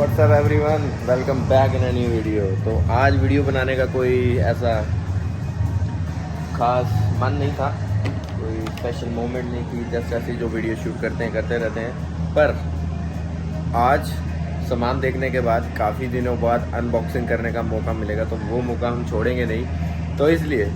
WhatsApp everyone, welcome back in a new video. तो आज video बनाने का कोई ऐसा खास मन नहीं था, कोई स्पेशल मोमेंट नहीं थी। जस्ट ऐसे जो वीडियो शूट करते रहते हैं। पर आज सामान देखने के बाद काफ़ी दिनों बाद अनबॉक्सिंग करने का मौका मिलेगा, तो वो मौका हम छोड़ेंगे नहीं। तो इसलिए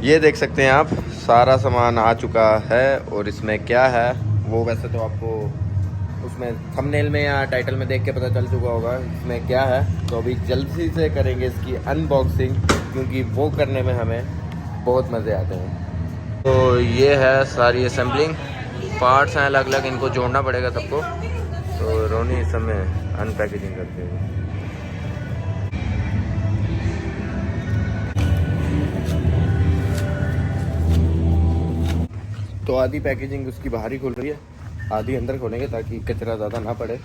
ये देख सकते हैं आप, सारा सामान आ चुका है। और इसमें क्या है वो वैसे तो आपको उसमें थंबनेल में या टाइटल में देख के पता चल चुका होगा इसमें क्या है। तो अभी जल्दी से करेंगे इसकी अनबॉक्सिंग, क्योंकि वो करने में हमें बहुत मज़े आते हैं। तो ये है सारी असेंबलिंग, पार्ट्स हैं अलग अलग, इनको जोड़ना पड़ेगा सबको। तो रोनी इस समय अनपैकेजिंग करते हैं। तो आधी पैकेजिंग उसकी बाहर ही खुल रही है, आधी अंदर खोलेंगे ताकि कचरा ज़्यादा ना पड़े।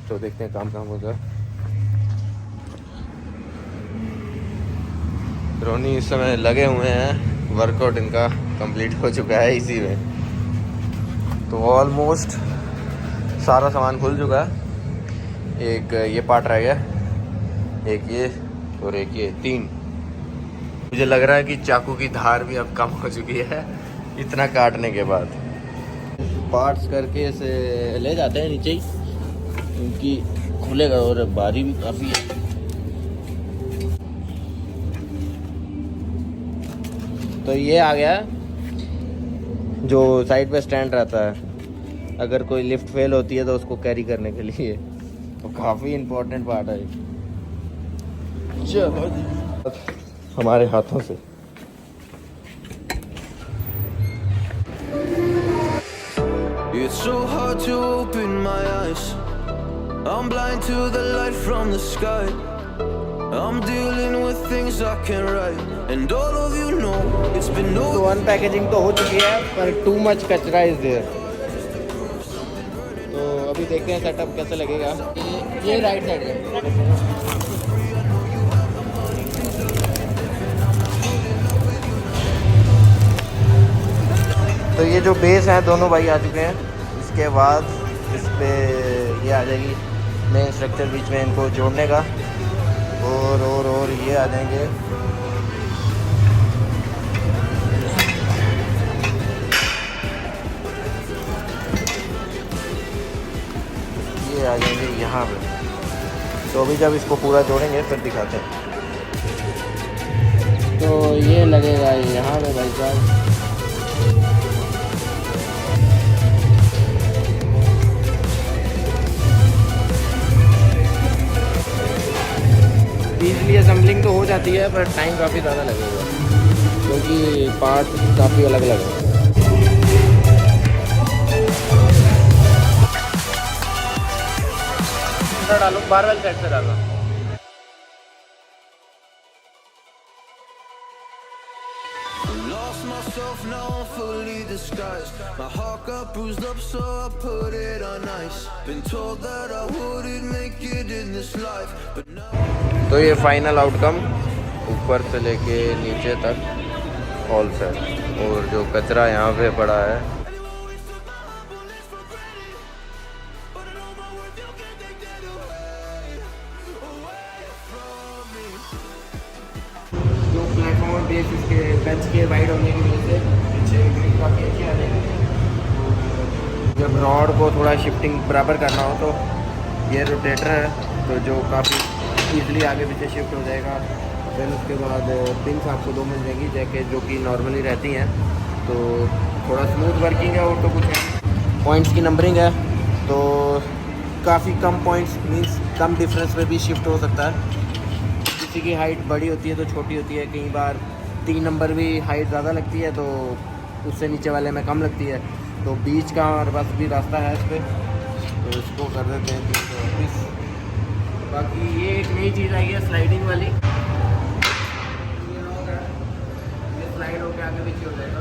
तो देखते हैं काम होगा। रोनी इस समय लगे हुए हैं, वर्कआउट इनका कंप्लीट हो चुका है इसी में। तो ऑलमोस्ट सारा सामान खुल चुका है। एक ये पार्ट रह गया, एक ये और एक ये, 3। मुझे लग रहा है कि चाकू की धार भी अब कम हो चुकी है इतना काटने के बाद। पार्ट्स करके इसे ले जाते हैं नीचे ही, क्योंकि खुलेगा और बारी भी काफ़ी है। तो ये आ गया जो साइड पे स्टैंड रहता है, अगर कोई लिफ्ट फेल होती है तो उसको कैरी करने के लिए। तो काफ़ी इम्पोर्टेंट पार्ट है हमारे हाथों से। It's so hard to open my eyes. I'm blind to the light from the sky. I'm dealing with things I can't write, and all of you know it's been no. तो अनपैकेजिंग तो हो चुकी है, पर टू मच कचरा is there. तो अभी देखते हैं सेटअप कैसे लगेगा। ये राइट साइड है। तो ये जो बेस है दोनों भाई आ चुके हैं। इसके बाद इस पे ये आ जाएगी मेन स्ट्रक्चर बीच में इनको जोड़ने का, और ये आ जाएंगे ये आ जाएंगे यहाँ पे। तो अभी जब इसको पूरा जोड़ेंगे फिर दिखाते हैं। तो ये लगेगा यहाँ पे भाई साहब। ईज़िली असेंबलिंग तो हो जाती है, पर टाइम काफ़ी ज़्यादा लगेगा, क्योंकि पार्ट काफ़ी अलग अलग है। डालो, बार वाली साइड से डालो। Lost myself, now I'm fully disguised. My heart got bruised up, so I put it on ice. Been told that I wouldn't make it in this life, but now. तो ये फाइनल आउटकम ऊपर से लेके नीचे तक all set. और जो कचरा यहाँ पे पड़ा है, जो प्लेटफॉर्म बेस इसके बेंच के वाइड होने की वजह से पीछे ग्रिप काफ़ी अच्छी आ जाएगी। जब रॉड को थोड़ा शिफ्टिंग बराबर करना हो तो ये रोटेटर है, तो जो काफ़ी ईज़िली आगे पीछे शिफ्ट हो जाएगा। फिर उसके बाद पिन्स आपको 2 मिल जाएंगी, जैके जो कि नॉर्मली रहती हैं। तो थोड़ा स्मूथ वर्किंग है, और तो कुछ है। पॉइंट्स की नंबरिंग है, तो काफ़ी कम पॉइंट्स मीन्स कम डिफरेंस में भी शिफ्ट हो सकता है। किसी की हाइट बड़ी होती है तो छोटी होती है, कई बार 3 नंबर भी हाइट ज़्यादा लगती है तो उससे नीचे वाले में कम लगती है। तो बीच का हमारे पास भी रास्ता है इस पर, तो इसको कर देते हैं 330। बाकी ये एक नई चीज़ आई है स्लाइडिंग वाली, ये स्लाइड होकर आगे पीछे हो जाएगा।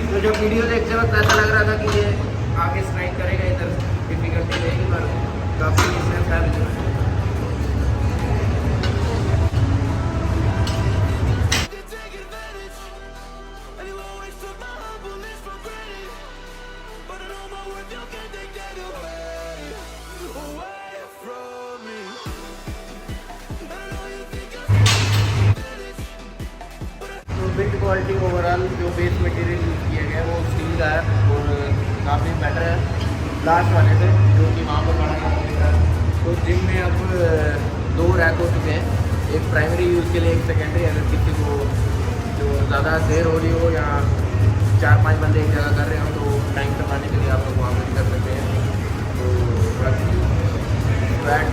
तो जो वीडियो देखते वक्त ऐसा लग रहा था कि ये आगे स्लाइड करेगा, इधर डिफिकल्टी रहेगी, पर काफ़ी इसमें है। You take advantage, and you always took my build quality overall जो बेस मटेरियल यूज़ किया गया है वो स्टील का है और काफ़ी बेटर है लास्ट वाले से जो कि वहाँ पर खड़ा है। तो जिम में अब 2 रैक हो चुके हैं, एक प्राइमरी यूज़ के लिए, एक सेकेंडरी। अगर किसी को जो ज़्यादा देर हो रही हो या 4-5 बंदे एक जगह कर रहे हो तो टाइम कमाने के लिए आप लोग वहाँ पर कर सकते हैं। तो स्क्वाट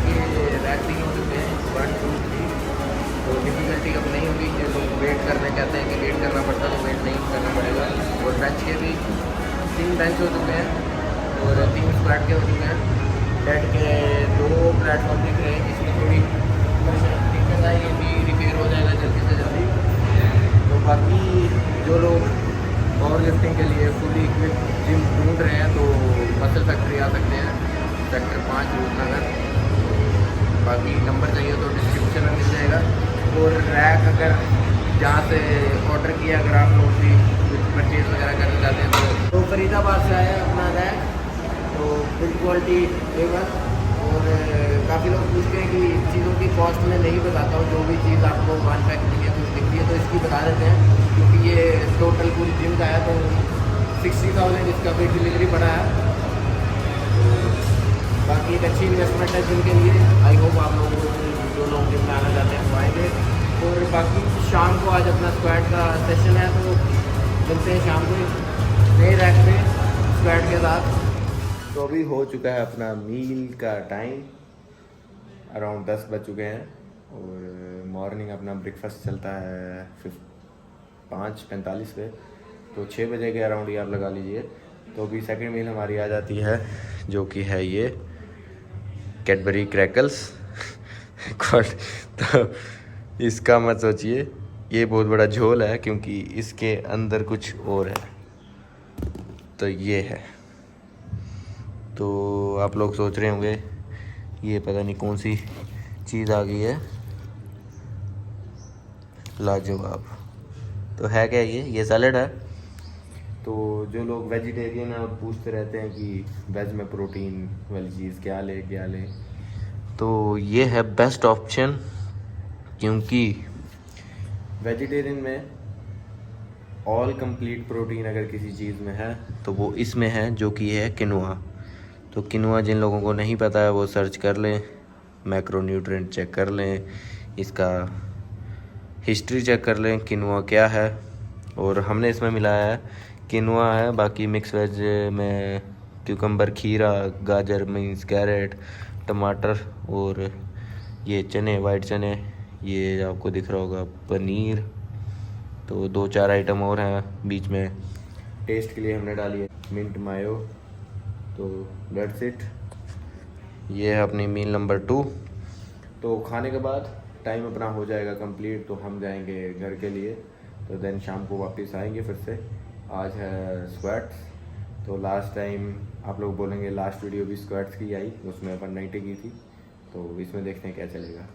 के रैक भी हो चुके हैं 1 2 3। तो डिफ़िकल्टी अब नहीं होगी, जो लोग वेट करने कहते हैं कि वेट करना पड़ता है तो वेट नहीं करना पड़ेगा। और बेंच के भी 3 बेंच हो चुके हैं और 3 स्क्वाट के हो चुके हैं। डेड के 2 प्लेटफॉर्म दिख रहे हैं, इसमें थोड़ी दिक्कत है, ये भी रिपेयर हो जाएगा जल्दी से जल्दी। तो बाकी जो लोग पावर लिफ्टिंग के लिए फुली इक्विप जिम ढूंढ रहे हैं तो मसल फैक्ट्री आ सकते हैं, सेक्टर 5 रूपनगर। बाकी नंबर चाहिए तो डिस्क्रिप्शन में मिल जाएगा। और रैक अगर जहाँ से ऑर्डर किया, अगर आप लोग भी कुछ परचेज़ वगैरह करना चाहते हैं तो फरीदाबाद से आया अपना रैक। तो बिल्ड क्वालिटी A1। और काफ़ी लोग पूछते हैं कि चीज़ों की कॉस्ट में नहीं बताता हूँ, जो भी चीज़ आपको वन पैक में कुछ दिखती है तो इसकी बता देते हैं, क्योंकि ये टोटल पूरी जिम का है। तो 60,000 इसका भी डिलीवरी पड़ा है। तो बाकी एक अच्छी इन्वेस्टमेंट है जिम के लिए। आई होप आप लोग जो लोग जिम में आना चाहते हैं वो आएंगे। और बाकी शाम को आज अपना स्क्वाट का सेशन है तो मिलते हैं शाम को नए रैक में स्क्वाट के साथ। तो अभी हो चुका है अपना मील का टाइम, अराउंड 10 बज चुके हैं। और मॉर्निंग अपना ब्रेकफास्ट चलता है 5:45 पे, तो 6 बजे के अराउंड ही आप लगा लीजिए। तो अभी सेकंड मील हमारी आ जाती है जो कि है ये कैडबरी क्रैकल्स। तो इसका मत सोचिए, ये बहुत बड़ा झोल है क्योंकि इसके अंदर कुछ और है। तो ये है, तो आप लोग सोच रहे होंगे ये पता नहीं कौन सी चीज़ आ गई है, लाजवाब। तो है क्या ये सैलड है। तो जो लोग वेजिटेरियन हैं और पूछते रहते हैं कि वेज में प्रोटीन वाली चीज़ क्या ले, तो ये है बेस्ट ऑप्शन, क्योंकि वेजिटेरियन में ऑल कंप्लीट प्रोटीन अगर किसी चीज़ में है तो वो इसमें है, जो कि है किनुआ। तो किनुआ जिन लोगों को नहीं पता है वो सर्च कर लें, मैक्रोन्यूट्रिएंट चेक कर लें, इसका हिस्ट्री चेक कर लें किनुआ क्या है। और हमने इसमें मिलाया है किनुआ है, बाकी मिक्स वेज में क्यूकम्बर, खीरा, गाजर मीन्स कैरेट, टमाटर और ये चने, वाइट चने, ये आपको दिख रहा होगा पनीर। तो 2-4 आइटम और हैं बीच में, टेस्ट के लिए हमने डाली है मिंट मायो। तो दैट्स इट, ये है अपनी मील नंबर 2। तो खाने के बाद टाइम अपना हो जाएगा कंप्लीट, तो हम जाएंगे घर के लिए। तो देन शाम को वापस आएंगे फिर से। आज है स्क्वाट्स, तो लास्ट टाइम आप लोग बोलेंगे लास्ट वीडियो भी स्क्वाट्स की आई, उसमें अपन 90 की थी। तो इसमें देखते हैं क्या चलेगा।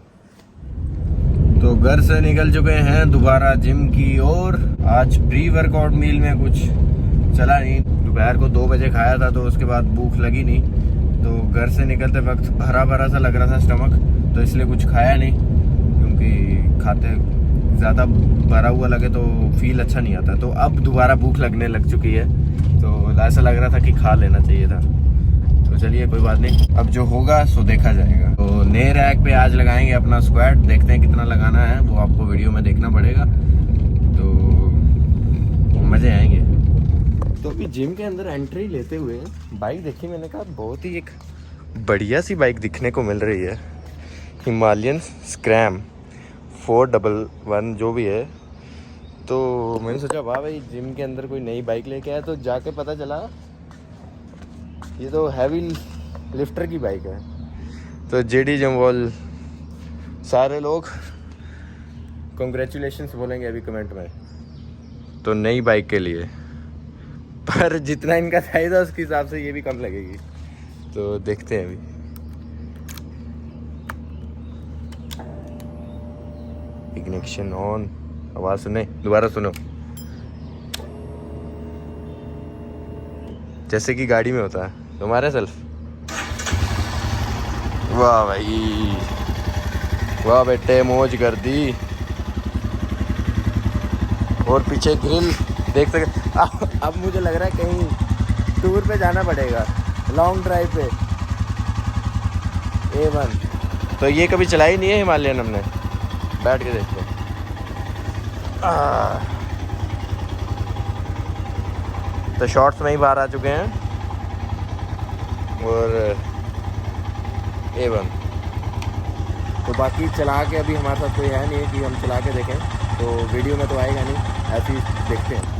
तो घर से निकल चुके हैं दोबारा जिम की ओर। आज प्री वर्कआउट मील में कुछ चला नहीं, दोपहर को 2 बजे खाया था तो उसके बाद भूख लगी नहीं। तो घर से निकलते वक्त भरा भरा सा लग रहा था स्टमक, तो इसलिए कुछ खाया नहीं, क्योंकि खाते ज़्यादा भरा हुआ लगे तो फील अच्छा नहीं आता। तो अब दोबारा भूख लगने लग चुकी है, तो ऐसा लग रहा था कि खा लेना चाहिए था। तो चलिए कोई बात नहीं, अब जो होगा सो देखा जाएगा। तो नए रैक पे आज लगाएंगे अपना स्क्वाट, देखते हैं कितना लगाना है, वो आपको वीडियो में देखना पड़ेगा। तो मज़े आएंगे। तो अभी जिम के अंदर एंट्री लेते हुए बाइक देखी मैंने, कहा बहुत ही एक बढ़िया सी बाइक दिखने को मिल रही है, हिमालयन स्क्रैम 411 जो भी है। तो मैंने सोचा वाह भाई, जिम के अंदर कोई नई बाइक लेके आया। तो जाके पता चला ये तो हैवी लिफ्टर की बाइक है। तो जेडी जम्वाल सारे लोग कॉन्ग्रेचुलेशंस बोलेंगे अभी कमेंट में तो नई बाइक के लिए, पर जितना इनका साइज है उसके हिसाब से ये भी कम लगेगी। तो देखते हैं अभी। इग्निशन ऑन, आवाज़ सुने, दोबारा सुनो, जैसे कि गाड़ी में होता है तुम्हारे सेल्फ। वाह भाई वाह बेटे, मौज कर दी। और पीछे ग्रिल देख सकते। अब मुझे लग रहा है कहीं टूर पे जाना पड़ेगा, लॉन्ग ड्राइव पे। A1 तो ये कभी चलाई नहीं है हिमालयन, हमने बैठ के देखते हैं। तो शॉर्ट्स में ही बाहर आ चुके हैं और A1 तो बाकी चला के अभी हमारे साथ कोई है नहीं कि हम चला के देखें, तो वीडियो में तो आएगा नहीं, ऐसे ही देखते हैं।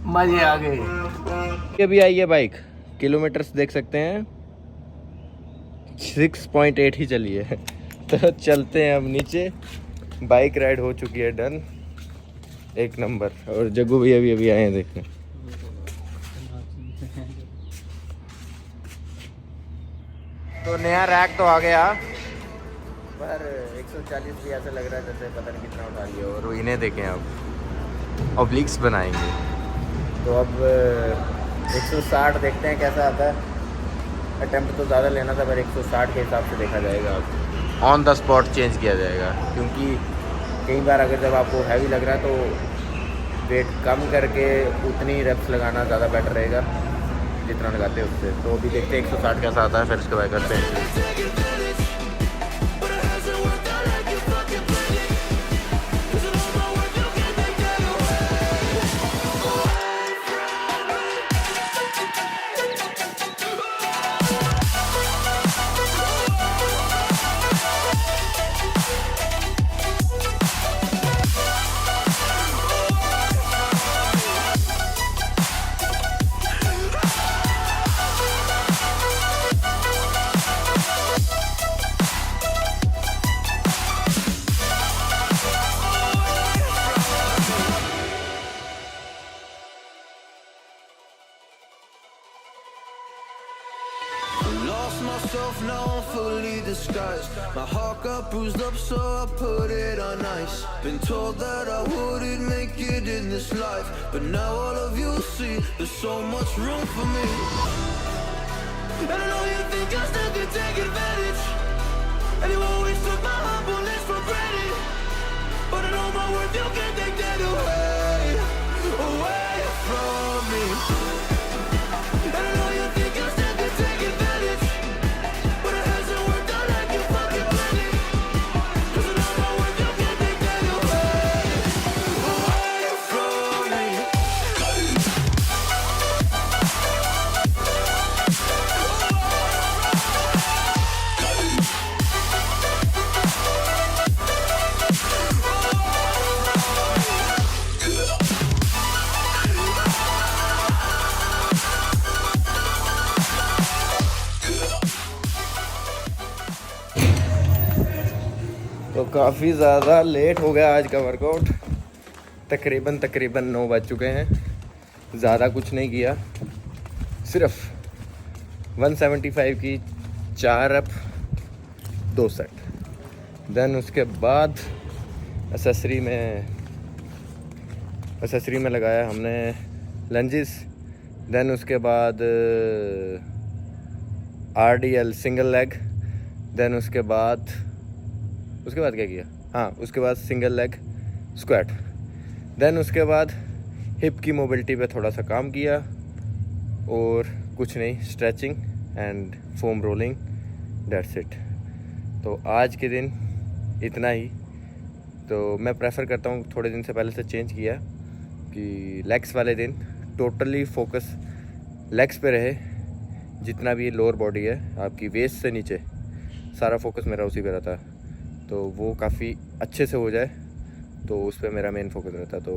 मजे आ गए। अभी आई है बाइक, किलोमीटर्स देख सकते हैं 6.8 ही चली है। तो चलते हैं अब नीचे। बाइक राइड हो चुकी है डन, एक नंबर। और जग्गू भैया अभी आए हैं देखने। तो नया रैक तो आ गया, पर 140 भी ऐसा लग रहा है जैसे पता नहीं कितना उठा लिया। और इन्हें देखें, अब ऑब्लिक्स बनाएंगे तो अब 160 देखते हैं कैसा आता है। अटेम्प्ट तो ज़्यादा लेना था, पर 160 के हिसाब से देखा जाएगा। अब ऑन द स्पॉट चेंज किया जाएगा, क्योंकि कई बार अगर जब आपको हैवी लग रहा है तो वेट कम करके उतनी रेप्स लगाना ज़्यादा बेटर रहेगा जितना लगाते हैं उससे। तो अभी देखते हैं 160 कैसा आता है, फिर उसके बाद करते हैं। Lost myself, now I'm fully disguised. My heart got bruised up, so I put it on ice. Been told that I wouldn't make it in this life, but now all of you see there's so much room for me. And I know you think I still can take advantage, and you always took my humbleness for granted, but I know my worth, you can't take that away, away from me. And I know you think I still can take advantage, but it hasn't worked out like you fucking planned it. 'Cause I know my worth, you can't take that away, away from me. तो काफ़ी ज़्यादा late हो गया आज का workout. तकरीबन 9 बज चुके हैं। ज़्यादा कुछ नहीं किया, सिर्फ 175 की 4 अप 2 सेट। देन उसके बाद एसेसरी में लगाया हमने लंजेस। देन उसके बाद RDL सिंगल लेग। देन उसके बाद क्या किया, हाँ उसके बाद सिंगल लेग स्क्वाट। देन उसके बाद हिप की मोबिलिटी पे थोड़ा सा काम किया और कुछ नहीं, stretching and foam rolling, that's it. तो आज के दिन इतना ही। तो मैं प्रेफर करता हूँ, थोड़े दिन से पहले से चेंज किया कि लेग्स वाले दिन टोटली फोकस लेग्स पे रहे। जितना भी लोअर बॉडी है आपकी, वेस्ट से नीचे सारा फोकस मेरा उसी पे रहता है, तो वो काफ़ी अच्छे से हो जाए, तो उस पर मेरा मेन फोकस रहता है। तो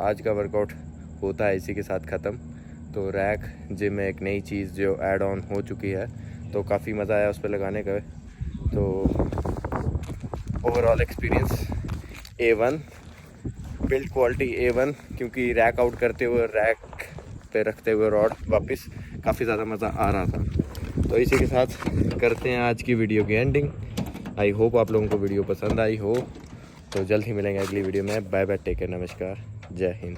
आज का वर्कआउट होता है इसी के साथ ख़त्म। तो रैक जिम में एक नई चीज़ जो ऐड ऑन हो चुकी है, तो काफ़ी मज़ा आया उस पर लगाने का। तो overall experience A1, build quality A1, क्योंकि रैक आउट करते हुए रैक पे रखते हुए रॉड वापस काफ़ी ज़्यादा मज़ा आ रहा था। तो इसी के साथ करते हैं आज की वीडियो की एंडिंग। आई होप आप लोगों को वीडियो पसंद आई हो। तो जल्द ही मिलेंगे अगली वीडियो में। बाय बाय, टेक केयर, नमस्कार, जय हिंद।